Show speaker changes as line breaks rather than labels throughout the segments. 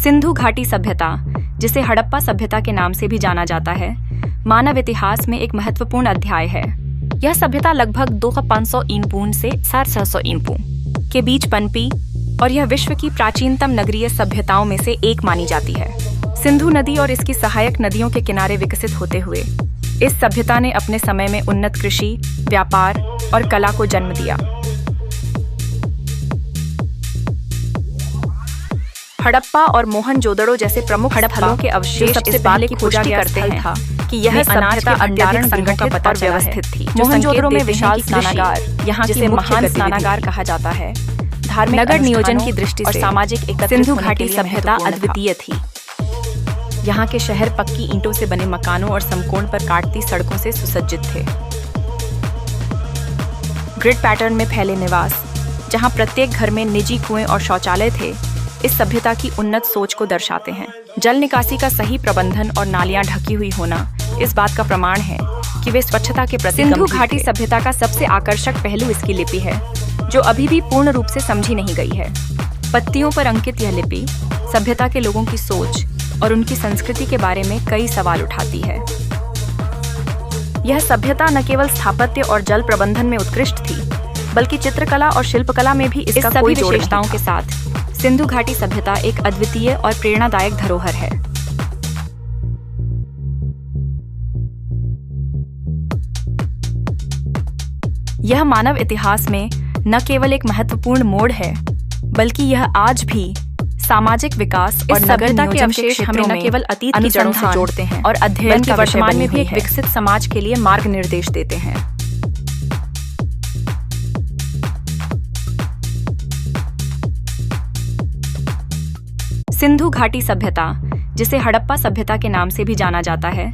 सिंधु घाटी सभ्यता, जिसे हड़प्पा सभ्यता के नाम से भी जाना जाता है, मानव इतिहास में एक महत्वपूर्ण अध्याय है। यह सभ्यता लगभग 2500 ईपू से 650 ईपू के बीच पनपी और यह विश्व की प्राचीनतम नगरीय सभ्यताओं में से एक मानी जाती है। सिंधु नदी और इसकी सहायक नदियों के किनारे विकसित होते हुए इस सभ्यता ने अपने समय में उन्नत कृषि, व्यापार और कला को जन्म दिया। हड़प्पा और मोहनजोदड़ो जैसे प्रमुख स्थलों के अवशेष इस बात की पुष्टि करते हैं कि यह सभ्यता अत्यधिक संगठित और व्यवस्थित थी। मोहनजोदड़ो में विशाल स्नानागार, यहाँ जिसे महान स्नानागार कहा जाता है, धार्मिक नगर नियोजन की दृष्टि से सामाजिक एकत्रित सिंधु घाटी सभ्यता अद्वितीय थी। यहाँ के शहर पक्की ईंटों से बने मकानों और समकोण पर काटती सड़कों से सुसज्जित थे। ग्रिड पैटर्न में फैले निवास, जहाँ प्रत्येक घर में निजी कुएं और शौचालय थे, इस सभ्यता की उन्नत सोच को दर्शाते हैं। जल निकासी का सही प्रबंधन और नालियां ढकी हुई होना इस बात का प्रमाण है कि वे स्वच्छता के प्रति सिंधु घाटी सभ्यता का सबसे आकर्षक पहलू इसकी लिपि है, जो अभी भी पूर्ण रूप से समझी नहीं गई है। पत्तियों पर अंकित यह लिपि सभ्यता के लोगों की सोच और उनकी संस्कृति के बारे में कई सवाल उठाती है। यह सभ्यता न केवल स्थापत्य और जल प्रबंधन में उत्कृष्ट थी, बल्कि चित्रकला और शिल्पकला में भी इसका कोई विशेषताओं के साथ सिंधु घाटी सभ्यता एक अद्वितीय और प्रेरणादायक धरोहर है। यह मानव इतिहास में न केवल एक महत्वपूर्ण मोड़ है, बल्कि यह आज भी सामाजिक विकास और नगरता के अवशेष हमें न केवल अतीत की जड़ों से जोड़ते हैं और अध्ययन के वर्तमान में भी एक विकसित समाज के लिए मार्ग निर्देश देते हैं। सिंधु घाटी सभ्यता, जिसे हड़प्पा सभ्यता के नाम से भी जाना जाता है,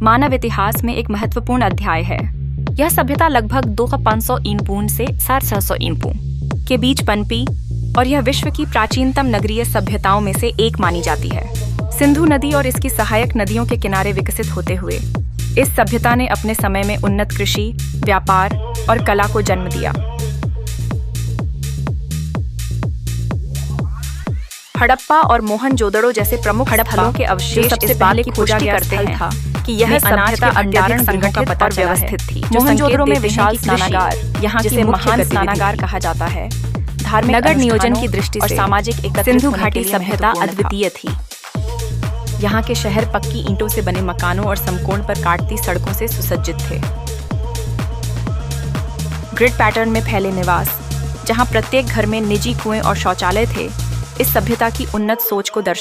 मानव इतिहास में एक महत्वपूर्ण अध्याय है। यह सभ्यता लगभग 2500 ईपू से 650 ईपू के बीच पनपी और यह विश्व की प्राचीनतम नगरीय सभ्यताओं में से एक मानी जाती है। सिंधु नदी और इसकी सहायक नदियों के किनारे विकसित होते हुए इस सभ्यता ने अपने समय में उन्नत कृषि, व्यापार और कला को जन्म दिया। हड़प्पा और मोहनजोदड़ो जैसे प्रमुख स्थलों के अवशेष इस बात की पुष्टि करते हैं कि यह सभ्यता अत्यधिक संगठित और व्यवस्थित थी। मोहनजोदड़ो में विशाल स्नानागार, यहाँ जिसे महान स्नानागार कहा जाता है, धार्मिक नगर नियोजन की दृष्टि से सामाजिक एकत्रित सिंधु घाटी सभ्यता अद्वितीय थी। यहाँ के शहर पक्की ईंटों से बने मकानों और समकोण पर काटती सड़कों से सुसज्जित थे। ग्रिड पैटर्न में फैले निवास, जहाँ प्रत्येक घर में निजी कुएं और शौचालय थे, इस सभ्यता की उन्नत सोच को दर्शाते हैं।